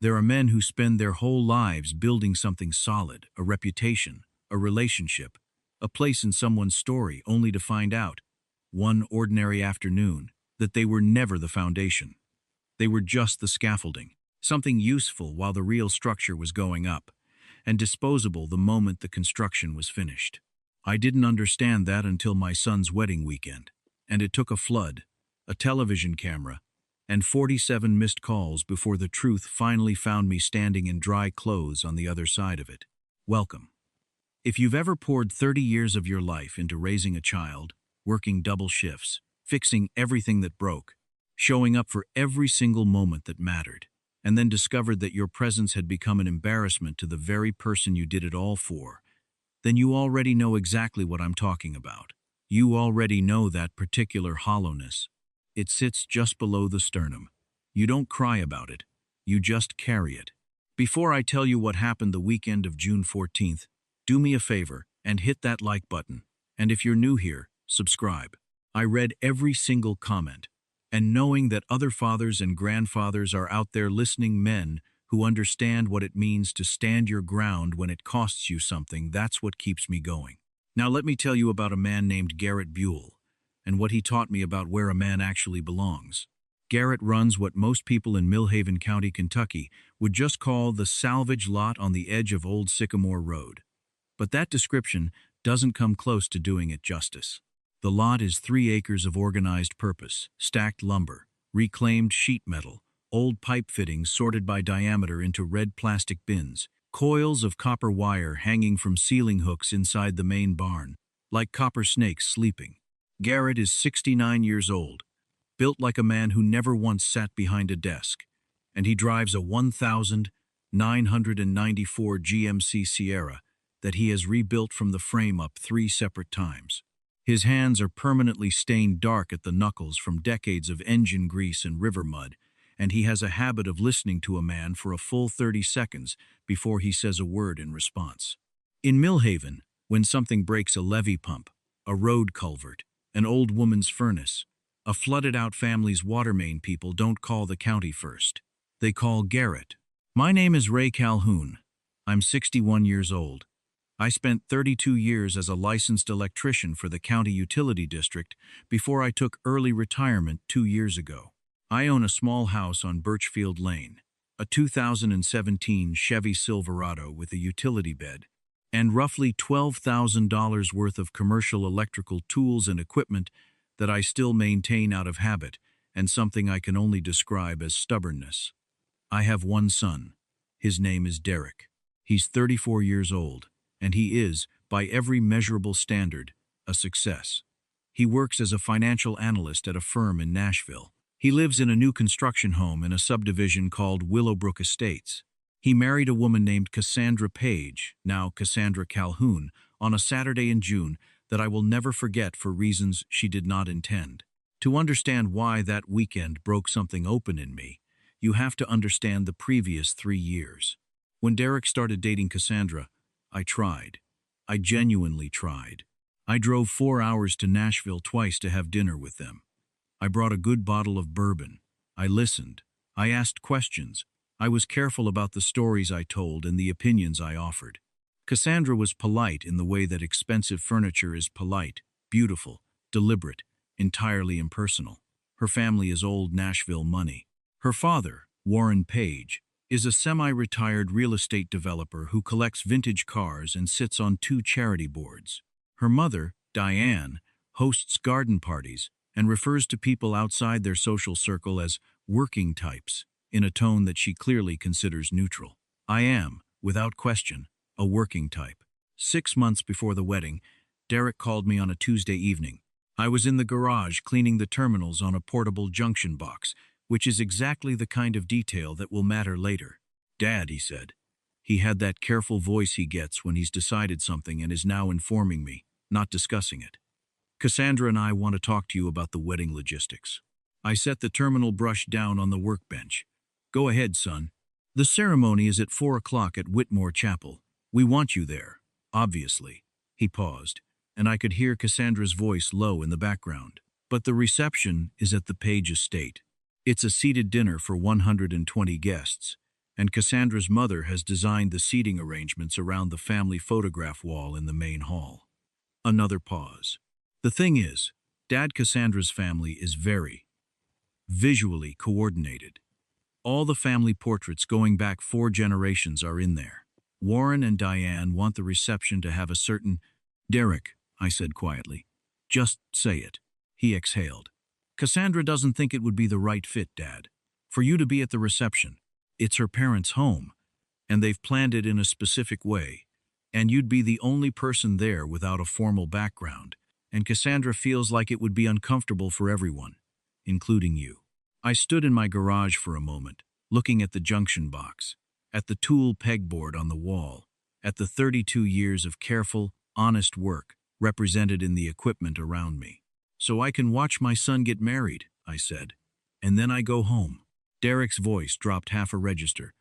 There are men who spend their whole lives building something solid, a reputation, a relationship, a place in someone's story, only to find out, one ordinary afternoon, that they were never the foundation. They were just the scaffolding, something useful while the real structure was going up, and disposable the moment the construction was finished. I didn't understand that until my son's wedding weekend, and it took a flood, a television camera, and 47 missed calls before the truth finally found me standing in dry clothes on the other side of it. Welcome. If you've ever poured 30 years of your life into raising a child, working double shifts, fixing everything that broke, showing up for every single moment that mattered, and then discovered that your presence had become an embarrassment to the very person you did it all for, then you already know exactly what I'm talking about. You already know that particular hollowness. It sits just below the sternum. You don't cry about it. You just carry it. Before I tell you what happened the weekend of June 14th, do me a favor and hit that like button. And if you're new here, subscribe. I read every single comment. And knowing that other fathers and grandfathers are out there listening, men who understand what it means to stand your ground when it costs you something, that's what keeps me going. Now let me tell you about a man named Garrett Buell, and what he taught me about where a man actually belongs. Garrett runs what most people in Millhaven County, Kentucky would just call the salvage lot on the edge of Old Sycamore Road. But that description doesn't come close to doing it justice. The lot is 3 acres of organized purpose, stacked lumber, reclaimed sheet metal, old pipe fittings sorted by diameter into red plastic bins, coils of copper wire hanging from ceiling hooks inside the main barn, like copper snakes sleeping. Garrett is 69 years old, built like a man who never once sat behind a desk, and he drives a 1994 GMC Sierra that he has rebuilt from the frame up 3 separate times. His hands are permanently stained dark at the knuckles from decades of engine grease and river mud, and he has a habit of listening to a man for a full 30 seconds before he says a word in response. In Millhaven, when something breaks a levee pump, a road culvert, an old woman's furnace, a flooded-out family's water main, people don't call the county first. They call Garrett. My name is Ray Calhoun. I'm 61 years old. I spent 32 years as a licensed electrician for the county utility district before I took early retirement 2 years ago. I own a small house on Birchfield Lane, a 2017 Chevy Silverado with a utility bed, and roughly $12,000 worth of commercial electrical tools and equipment that I still maintain out of habit and something I can only describe as stubbornness. I have one son. His name is Derek. He's 34 years old, and he is, by every measurable standard, a success. He works as a financial analyst at a firm in Nashville. He lives in a new construction home in a subdivision called Willowbrook Estates. He married a woman named Cassandra Page, now Cassandra Calhoun, on a Saturday in June that I will never forget for reasons she did not intend. To understand why that weekend broke something open in me, you have to understand the previous 3 years. When Derek started dating Cassandra, I tried. I genuinely tried. I drove 4 hours to Nashville twice to have dinner with them. I brought a good bottle of bourbon. I listened. I asked questions. I was careful about the stories I told and the opinions I offered. Cassandra was polite in the way that expensive furniture is polite, beautiful, deliberate, entirely impersonal. Her family is old Nashville money. Her father, Warren Page, is a semi-retired real estate developer who collects vintage cars and sits on 2 charity boards. Her mother, Diane, hosts garden parties and refers to people outside their social circle as working types, in a tone that she clearly considers neutral. I am, without question, a working type. 6 months before the wedding, Derek called me on a Tuesday evening. I was in the garage cleaning the terminals on a portable junction box, which is exactly the kind of detail that will matter later. "Dad," he said. He had that careful voice he gets when he's decided something and is now informing me, not discussing it. "Cassandra and I want to talk to you about the wedding logistics." I set the terminal brush down on the workbench. "Go ahead, son. The ceremony is at 4 o'clock at Whitmore Chapel. We want you there, obviously." He paused, and I could hear Cassandra's voice low in the background. "But the reception is at the Page estate. It's a seated dinner for 120 guests, and Cassandra's mother has designed the seating arrangements around the family photograph wall in the main hall. Another pause. The thing is, Dad Cassandra's family is very, visually coordinated. All the family portraits going back 4 generations are in there. Warren and Diane want the reception to have a certain— Derek, I said quietly. Just say it. He exhaled. Cassandra doesn't think it would be the right fit, Dad. For you to be at the reception. It's her parents' home, and they've planned it in a specific way, and you'd be the only person there without a formal background, and Cassandra feels like it would be uncomfortable for everyone, including you. I stood in my garage for a moment, looking at the junction box, at the tool pegboard on the wall, at the 32 years of careful, honest work represented in the equipment around me. So I can watch my son get married, I said, and then I go home. Derek's voice dropped half a register.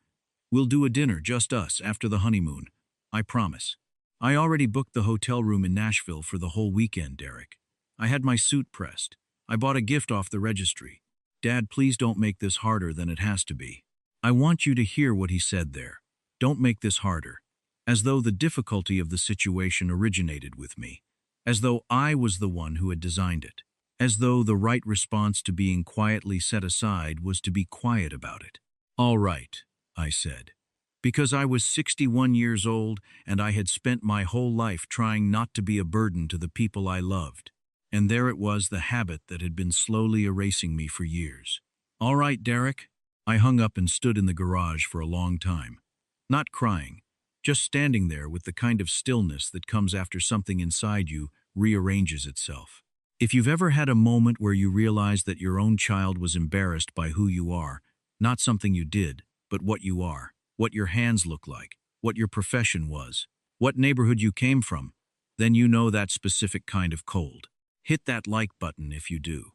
We'll do a dinner, just us, after the honeymoon. I promise. I already booked the hotel room in Nashville for the whole weekend, Derek. I had my suit pressed. I bought a gift off the registry. Dad, please don't make this harder than it has to be. I want you to hear what he said there. Don't make this harder. As though the difficulty of the situation originated with me. As though I was the one who had designed it. As though the right response to being quietly set aside was to be quiet about it. All right, I said. Because I was 61 years old and I had spent my whole life trying not to be a burden to the people I loved. And there it was, the habit that had been slowly erasing me for years. All right, Derek. I hung up and stood in the garage for a long time. Not crying, just standing there with the kind of stillness that comes after something inside you rearranges itself. If you've ever had a moment where you realize that your own child was embarrassed by who you are, not something you did, but what you are, what your hands look like, what your profession was, what neighborhood you came from, then you know that specific kind of cold. Hit that like button if you do.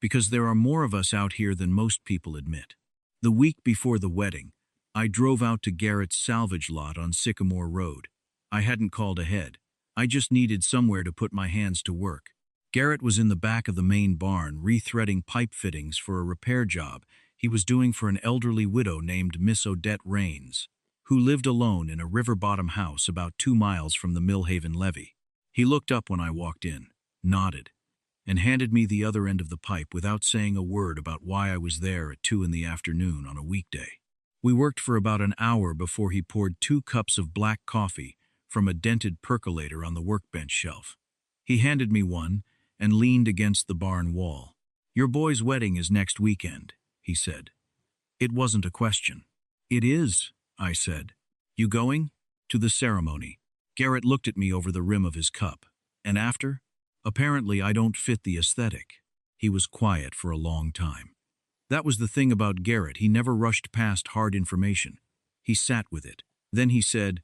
Because there are more of us out here than most people admit. The week before the wedding, I drove out to Garrett's salvage lot on Sycamore Road. I hadn't called ahead. I just needed somewhere to put my hands to work. Garrett was in the back of the main barn rethreading pipe fittings for a repair job he was doing for an elderly widow named Miss Odette Raines, who lived alone in a river-bottom house about 2 miles from the Millhaven levee. He looked up when I walked in, nodded, and handed me the other end of the pipe without saying a word about why I was there at 2 in the afternoon on a weekday. We worked for about an hour before he poured 2 cups of black coffee from a dented percolator on the workbench shelf. He handed me one and leaned against the barn wall. Your boy's wedding is next weekend, he said. It wasn't a question. It is, I said. You going? To the ceremony. Garrett looked at me over the rim of his cup. And after? Apparently I don't fit the aesthetic. He was quiet for a long time. That was the thing about Garrett, he never rushed past hard information. He sat with it. Then he said,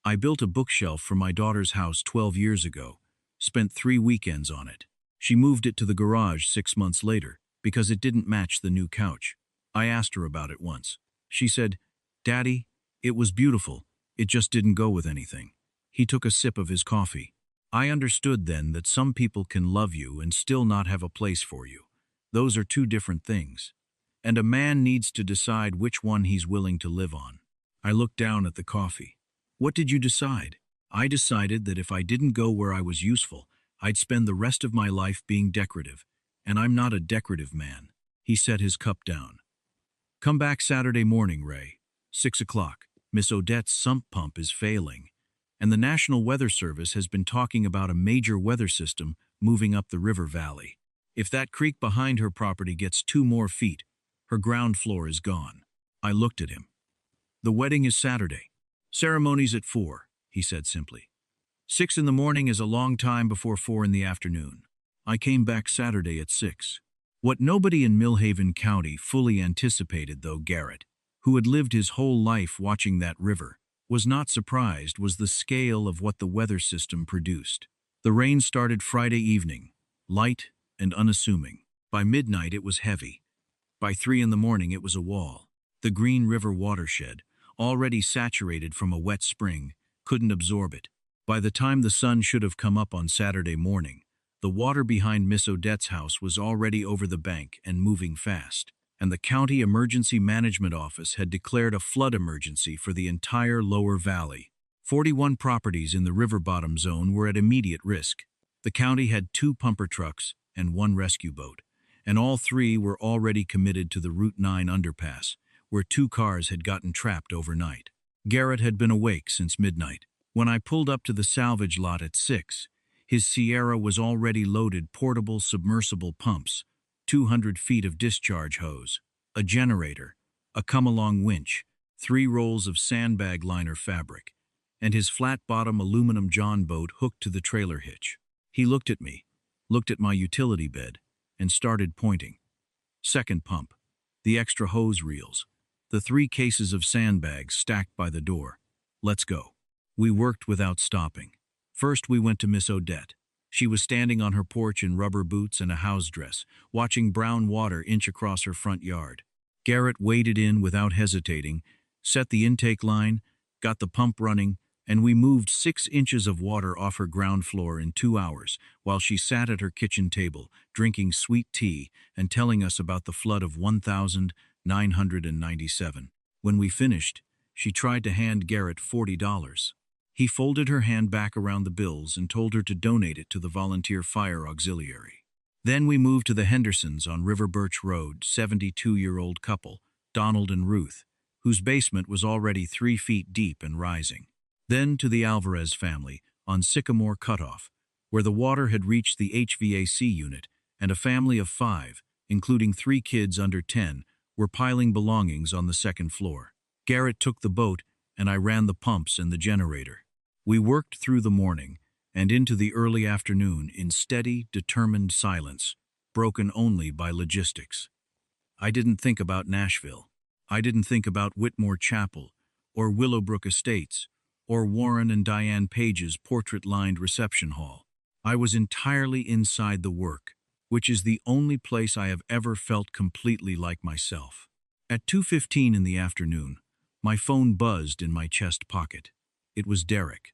I built a bookshelf for my daughter's house 12 years ago, spent 3 weekends on it. She moved it to the garage 6 months later because it didn't match the new couch. I asked her about it once. She said, Daddy, it was beautiful, it just didn't go with anything. He took a sip of his coffee. I understood then that some people can love you and still not have a place for you. Those are 2 different things. And a man needs to decide which one he's willing to live on. I looked down at the coffee. What did you decide? I decided that if I didn't go where I was useful, I'd spend the rest of my life being decorative, and I'm not a decorative man. He set his cup down. Come back Saturday morning, Ray. 6 o'clock. Miss Odette's sump pump is failing, and the National Weather Service has been talking about a major weather system moving up the river valley. If that creek behind her property gets 2 more feet, her ground floor is gone. I looked at him. The wedding is Saturday. Ceremony's at 4, he said simply. 6 in the morning is a long time before 4 in the afternoon. I came back Saturday at 6. What nobody in Millhaven County fully anticipated, though Garrett, who had lived his whole life watching that river, was not surprised, was the scale of what the weather system produced. The rain started Friday evening, light and unassuming. By midnight it was heavy. By 3 in the morning it was a wall. The Green River watershed, already saturated from a wet spring, couldn't absorb it. By the time the sun should have come up on Saturday morning, the water behind Miss Odette's house was already over the bank and moving fast. and the County Emergency Management Office had declared a flood emergency for the entire lower valley. 41 properties in the river bottom zone were at immediate risk. The county had 2 pumper trucks and 1 rescue boat, and all 3 were already committed to the Route 9 underpass, where 2 cars had gotten trapped overnight. Garrett had been awake since midnight. When I pulled up to the salvage lot at 6, his Sierra was already loaded portable submersible pumps, 200 feet of discharge hose, a generator, a come-along winch, 3 rolls of sandbag liner fabric, and his flat-bottom aluminum John boat hooked to the trailer hitch. He looked at me, looked at my utility bed, and started pointing. Second pump, the extra hose reels, the 3 cases of sandbags stacked by the door. Let's go. We worked without stopping. First we went to Miss Odette. She was standing on her porch in rubber boots and a house dress, watching brown water inch across her front yard. Garrett waded in without hesitating, set the intake line, got the pump running, and we moved 6 inches of water off her ground floor in 2 hours, while she sat at her kitchen table, drinking sweet tea and telling us about the flood of 1,997. When we finished, she tried to hand Garrett $40. He folded her hand back around the bills and told her to donate it to the Volunteer Fire Auxiliary. Then we moved to the Hendersons on River Birch Road, 72-year-old couple, Donald and Ruth, whose basement was already 3 feet deep and rising. Then to the Alvarez family on Sycamore Cutoff, where the water had reached the HVAC unit, and a family of 5, including 3 kids under 10, were piling belongings on the 2nd floor. Garrett took the boat, and I ran the pumps and the generator. We worked through the morning and into the early afternoon in steady, determined silence, broken only by logistics. I didn't think about Nashville. I didn't think about Whitmore Chapel or Willowbrook Estates, or Warren and Diane Page's portrait-lined reception hall. I was entirely inside the work, which is the only place I have ever felt completely like myself. At 2:15 in the afternoon, my phone buzzed in my chest pocket. It was Derek.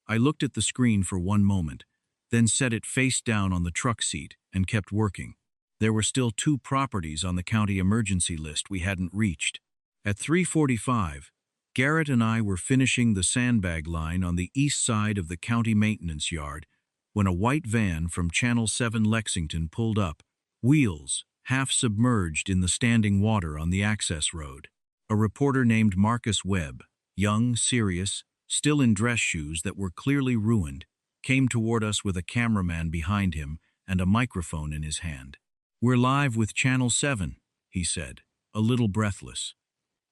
I looked at the screen for 1 moment, then set it face down on the truck seat and kept working. There were still 2 properties on the county emergency list we hadn't reached. At 3:45, Garrett and I were finishing the sandbag line on the east side of the county maintenance yard when a white van from Channel 7 Lexington pulled up, wheels half submerged in the standing water on the access road. A reporter named Marcus Webb, young, serious, still in dress shoes that were clearly ruined, came toward us with a cameraman behind him and a microphone in his hand. "We're live with Channel 7, he said, a little breathless.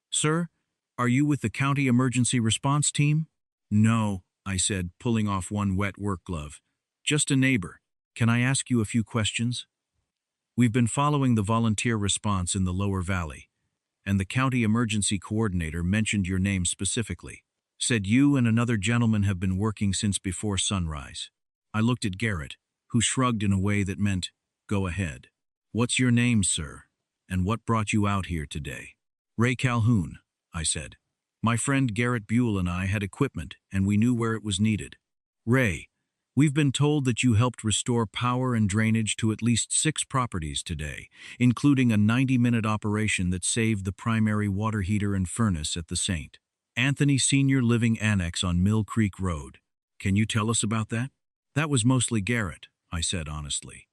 "Sir, are you with the county emergency response team?" "No," I said, pulling off one wet work glove. "Just a neighbor. Can I ask you a few questions?" "We've been following the volunteer response in the lower valley, and the county emergency coordinator mentioned your name specifically. Said you and another gentleman have been working since before sunrise." I looked at Garrett, who shrugged in a way that meant, "Go ahead." "What's your name, sir? And what brought you out here today?" "Ray Calhoun," I said. "My friend Garrett Buell and I had equipment, and we knew where it was needed." "Ray, we've been told that you helped restore power and drainage to at least 6 properties today, including a 90-minute operation that saved the primary water heater and furnace at the St. Anthony Senior Living Annex on Mill Creek Road. Can you tell us about that?" "That was mostly Garrett," I said honestly.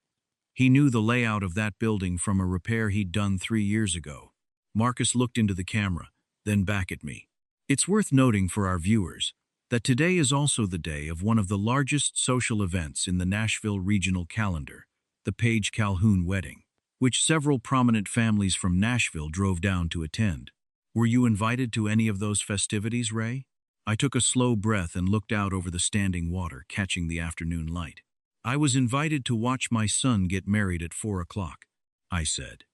"He knew the layout of that building from a repair he'd done 3 years ago." Marcus looked into the camera, then back at me. "It's worth noting for our viewers that today is also the day of one of the largest social events in the Nashville regional calendar, the Page-Calhoun wedding, which several prominent families from Nashville drove down to attend. Were you invited to any of those festivities, Ray?" I took a slow breath and looked out over the standing water, catching the afternoon light. "I was invited to watch my son get married at 4 o'clock, I said.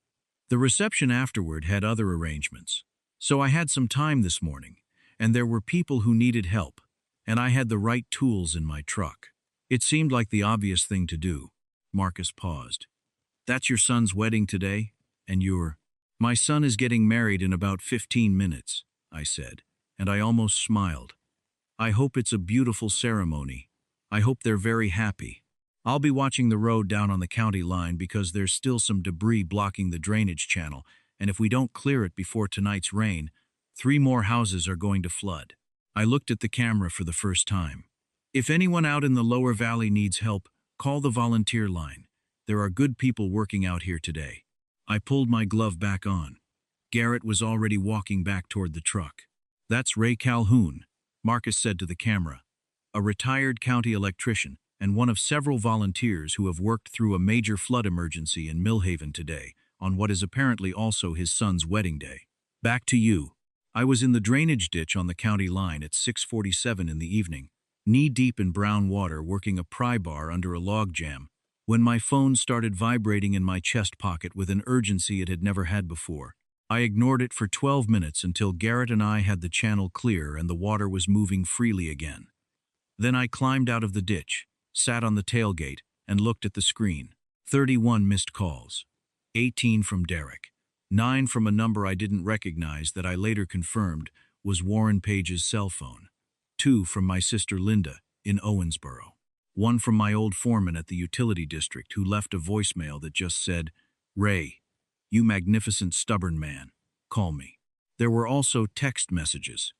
"The reception afterward had other arrangements. So I had some time this morning, and there were people who needed help, and I had the right tools in my truck. It seemed like the obvious thing to do." Marcus paused. "That's your son's wedding today, and you're—" "My son is getting married in about 15 minutes, I said, and I almost smiled. "I hope it's a beautiful ceremony. I hope they're very happy. I'll be watching the road down on the county line because there's still some debris blocking the drainage channel, and if we don't clear it before tonight's rain, 3 more houses are going to flood. I looked at the camera for the first time. If anyone out in the lower valley needs help, call the volunteer line. There are good people working out here today. I pulled my glove back on. Garrett was already walking back toward the truck. That's Ray Calhoun, Marcus said to the camera, a retired county electrician and one of several volunteers who have worked through a major flood emergency in Millhaven today, on what is apparently also his son's wedding day. Back to you. I was in the drainage ditch on the county line at 6:47 in the evening, knee-deep in brown water working a pry bar under a log jam, when my phone started vibrating in my chest pocket with an urgency it had never had before. I ignored it for 12 minutes until Garrett and I had the channel clear and the water was moving freely again. Then I climbed out of the ditch, sat on the tailgate, and looked at the screen. 31 missed calls. 18 from Derek. 9 from a number I didn't recognize that I later confirmed was Warren Page's cell phone. 2 from my sister Linda in Owensboro. 1 from my old foreman at the utility district who left a voicemail that just said, "Ray, you magnificent stubborn man, call me." There were also text messages.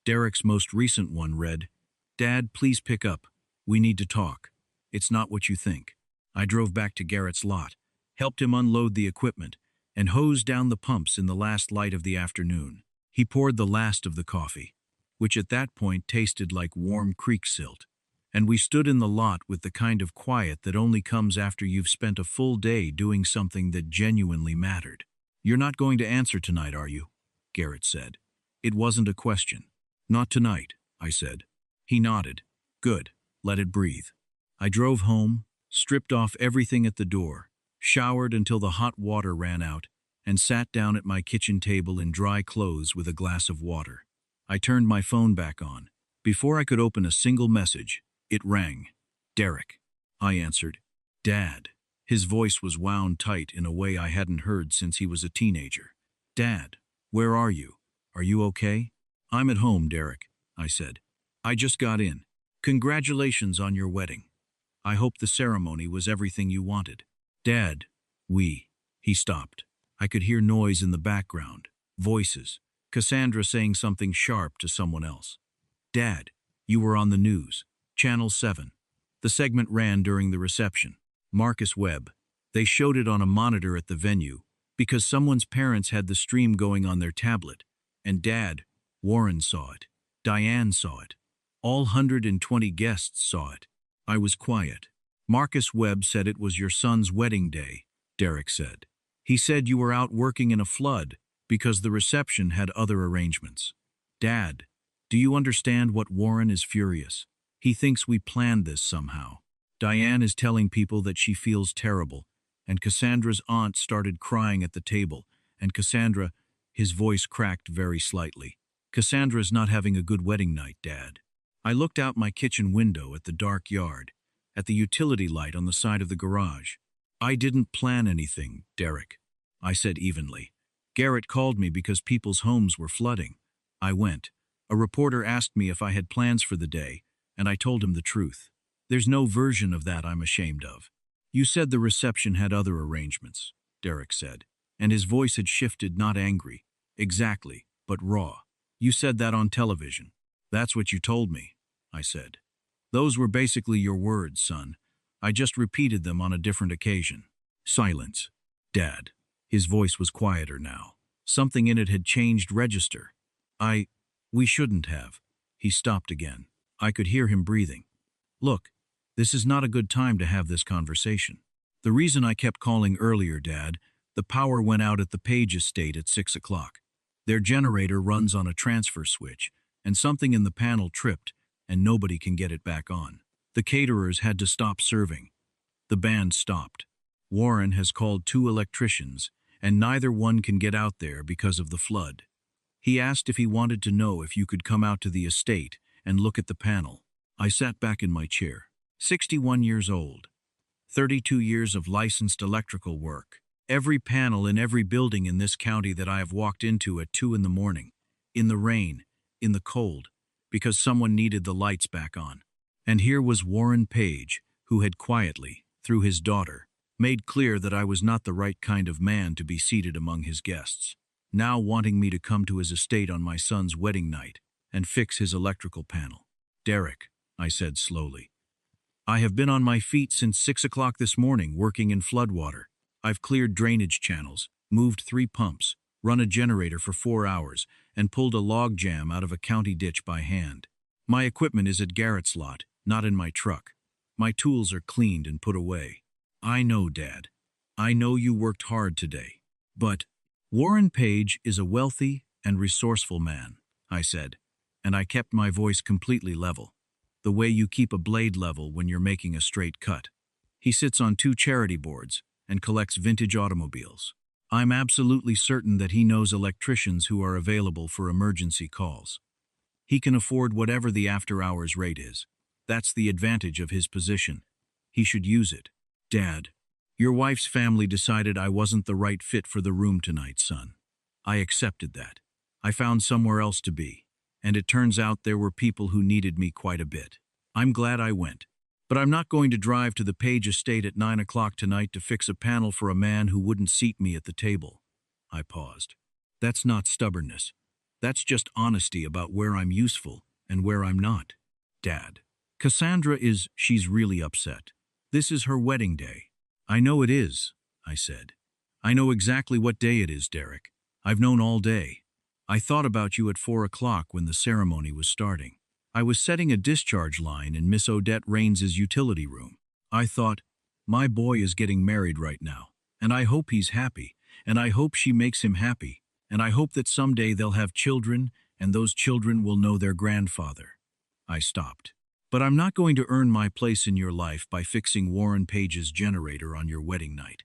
Derek's most recent one read, "Dad, please pick up. We need to talk. It's not what you think." I drove back to Garrett's lot, helped him unload the equipment, and hosed down the pumps in the last light of the afternoon. He poured the last of the coffee, which at that point tasted like warm creek silt, and we stood in the lot with the kind of quiet that only comes after you've spent a full day doing something that genuinely mattered. "You're not going to answer tonight, are you?" Garrett said. It wasn't a question. "Not tonight," I said. He nodded. "Good. Let it breathe." I drove home, stripped off everything at the door, showered until the hot water ran out, and sat down at my kitchen table in dry clothes with a glass of water. I turned my phone back on. Before I could open a single message, it rang. "Derek." I answered. "Dad." His voice was wound tight in a way I hadn't heard since he was a teenager. "Dad, where are you? Are you okay?" "I'm at home, Derek," I said. "I just got in. Congratulations on your wedding. I hope the ceremony was everything you wanted." "Dad, He stopped. I could hear noise in the background, voices, Cassandra saying something sharp to someone else. "Dad, you were on the news. Channel 7. The segment ran during the reception. Marcus Webb. They showed it on a monitor at the venue because someone's parents had the stream going on their tablet. And Dad, Warren saw it. Diane saw it. All 120 guests saw it." I was quiet. "Marcus Webb said it was your son's wedding day," Derek said. "He said you were out working in a flood because the reception had other arrangements." "Dad, do you understand what Warren is furious? He thinks we planned this somehow. Diane is telling people that she feels terrible, and Cassandra's aunt started crying at the table, and Cassandra," his voice cracked very slightly, "Cassandra's not having a good wedding night, Dad." I looked out my kitchen window at the dark yard, at the utility light on the side of the garage. "I didn't plan anything, Derek," I said evenly. "Garrett called me because people's homes were flooding. I went. A reporter asked me if I had plans for the day, and I told him the truth. There's no version of that I'm ashamed of." "You said the reception had other arrangements," Derek said, and his voice had shifted, not angry, exactly, but raw. "You said that on television." "That's what you told me," I said. "Those were basically your words, son. I just repeated them on a different occasion." Silence. "Dad." His voice was quieter now. Something in it had changed register. We shouldn't have." He stopped again. I could hear him breathing. "Look, this is not a good time to have this conversation. The reason I kept calling earlier, Dad, the power went out at the Page estate at 6 o'clock. Their generator runs on a transfer switch, and something in the panel tripped, and nobody can get it back on. The caterers had to stop serving. The band stopped. Warren has called 2 electricians, and neither one can get out there because of the flood. He asked if he wanted to know if you could come out to the estate and look at the panel." I sat back in my chair. 61 years old. 32 years of licensed electrical work. Every panel in every building in this county that I have walked into at 2 in the morning, in the rain, in the cold, because someone needed the lights back on. And here was Warren Page, who had quietly, through his daughter, made clear that I was not the right kind of man to be seated among his guests, now wanting me to come to his estate on my son's wedding night and fix his electrical panel. "Derek," I said slowly, "I have been on my feet since 6 o'clock this morning working in floodwater. I've cleared drainage channels, moved 3 pumps, run a generator for 4 hours, and pulled a log jam out of a county ditch by hand. My equipment is at Garrett's lot, not in my truck. My tools are cleaned and put away. I know, Dad. I know you worked hard today. But Warren Page is a wealthy and resourceful man," I said, and I kept my voice completely level, the way you keep a blade level when you're making a straight cut. "He sits on 2 charity boards and collects vintage automobiles. I'm absolutely certain that he knows electricians who are available for emergency calls. He can afford whatever the after-hours rate is. That's the advantage of his position. He should use it. Dad, your wife's family decided I wasn't the right fit for the room tonight, son. I accepted that. I found somewhere else to be, and it turns out there were people who needed me quite a bit. I'm glad I went. But I'm not going to drive to the Page estate at 9 o'clock tonight to fix a panel for a man who wouldn't seat me at the table." I paused. "That's not stubbornness. That's just honesty about where I'm useful and where I'm not. Dad, she's really upset. This is her wedding day." "I know it is," I said. "I know exactly what day it is, Derek. I've known all day. I thought about you at 4 o'clock when the ceremony was starting. I was setting a discharge line in Miss Odette Raines's utility room. I thought, my boy is getting married right now, and I hope he's happy, and I hope she makes him happy, and I hope that someday they'll have children, and those children will know their grandfather." I stopped. "But I'm not going to earn my place in your life by fixing Warren Page's generator on your wedding night.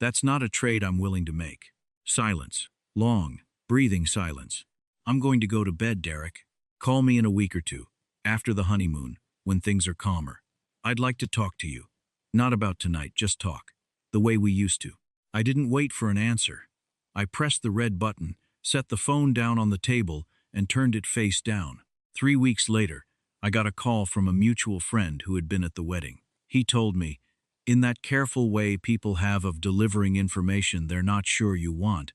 That's not a trade I'm willing to make." Silence. Long, breathing silence. "I'm going to go to bed, Derek. Call me in a week or 2, after the honeymoon, when things are calmer. I'd like to talk to you. Not about tonight, just talk. The way we used to." I didn't wait for an answer. I pressed the red button, set the phone down on the table, and turned it face down. 3 weeks later, I got a call from a mutual friend who had been at the wedding. He told me, in that careful way people have of delivering information they're not sure you want,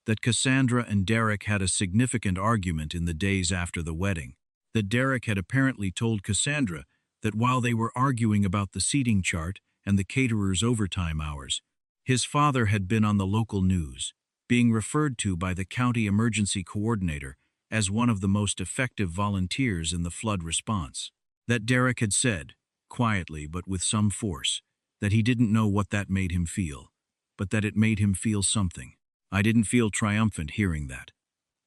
that Cassandra and Derek had a significant argument in the days after the wedding. That Derek had apparently told Cassandra that while they were arguing about the seating chart and the caterer's overtime hours, his father had been on the local news, being referred to by the county emergency coordinator as one of the most effective volunteers in the flood response. That Derek had said, quietly but with some force, that he didn't know what that made him feel, but that it made him feel something. I didn't feel triumphant hearing that.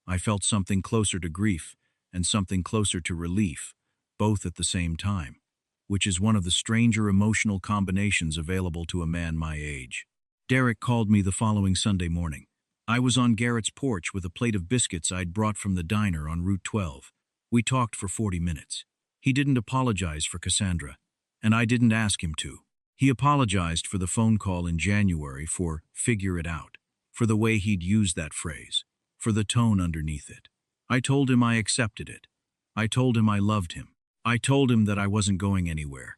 I felt something closer to grief and something closer to relief, both at the same time, which is one of the stranger emotional combinations available to a man my age. Derek called me the following Sunday morning. I was on Garrett's porch with a plate of biscuits I'd brought from the diner on Route 12. We talked for 40 minutes. He didn't apologize for Cassandra, and I didn't ask him to. He apologized for the phone call in January for "figure it out," for the way he'd used that phrase, for the tone underneath it. I told him I accepted it. I told him I loved him. I told him that I wasn't going anywhere,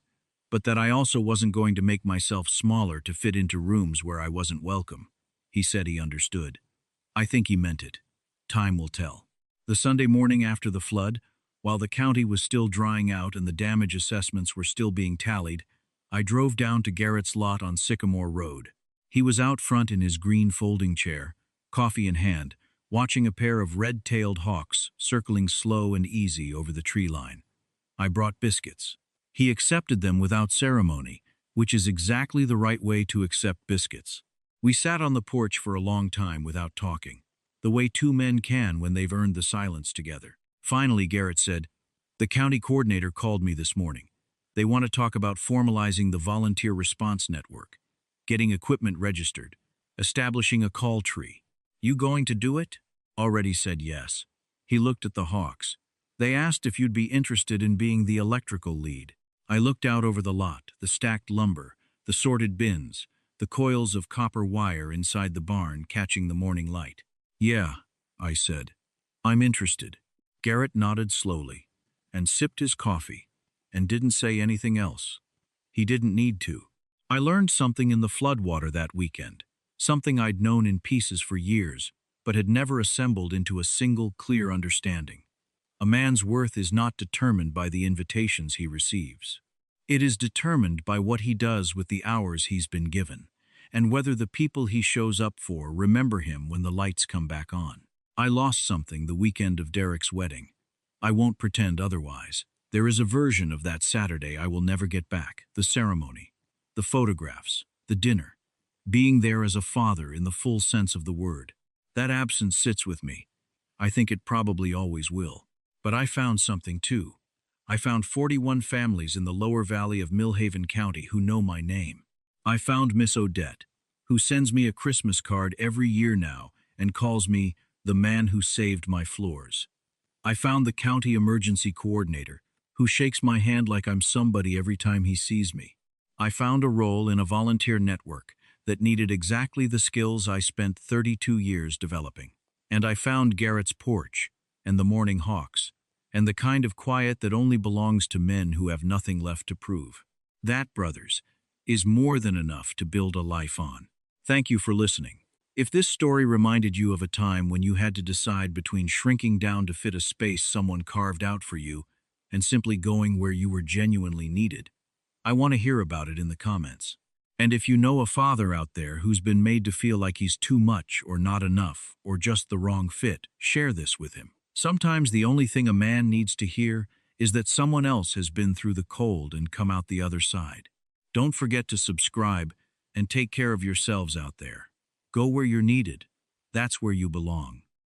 but that I also wasn't going to make myself smaller to fit into rooms where I wasn't welcome. He said he understood. I think he meant it. Time will tell. The Sunday morning after the flood, while the county was still drying out and the damage assessments were still being tallied, I drove down to Garrett's lot on Sycamore Road. He was out front in his green folding chair, coffee in hand, watching a pair of red-tailed hawks circling slow and easy over the tree line. I brought biscuits. He accepted them without ceremony, which is exactly the right way to accept biscuits. We sat on the porch for a long time without talking, the way 2 men can when they've earned the silence together. Finally, Garrett said, "The county coordinator called me this morning. They want to talk about formalizing the volunteer response network, getting equipment registered, establishing a call tree. You going to do it?" Already said yes. He looked at the hawks. "They asked if you'd be interested in being the electrical lead." I looked out over the lot, the stacked lumber, the sorted bins, the coils of copper wire inside the barn catching the morning light. "Yeah," I said. "I'm interested." Garrett nodded slowly and sipped his coffee and didn't say anything else. He didn't need to. I learned something in the floodwater that weekend, something I'd known in pieces for years, but had never assembled into a single clear understanding. A man's worth is not determined by the invitations he receives. It is determined by what he does with the hours he's been given, and whether the people he shows up for remember him when the lights come back on. I lost something the weekend of Derek's wedding. I won't pretend otherwise. There is a version of that Saturday I will never get back: the ceremony, the photographs, the dinner, being there as a father in the full sense of the word. That absence sits with me. I think it probably always will. But I found something too. I found 41 families in the lower valley of Millhaven County who know my name. I found Miss Odette, who sends me a Christmas card every year now and calls me the man who saved my floors. I found the county emergency coordinator, who shakes my hand like I'm somebody every time he sees me. I found a role in a volunteer network that needed exactly the skills I spent 32 years developing. And I found Garrett's porch, and the morning hawks, and the kind of quiet that only belongs to men who have nothing left to prove. That, brothers, is more than enough to build a life on. Thank you for listening. If this story reminded you of a time when you had to decide between shrinking down to fit a space someone carved out for you and simply going where you were genuinely needed, I want to hear about it in the comments. And if you know a father out there who's been made to feel like he's too much or not enough or just the wrong fit, share this with him. Sometimes the only thing a man needs to hear is that someone else has been through the cold and come out the other side. Don't forget to subscribe and take care of yourselves out there. Go where you're needed. That's where you belong.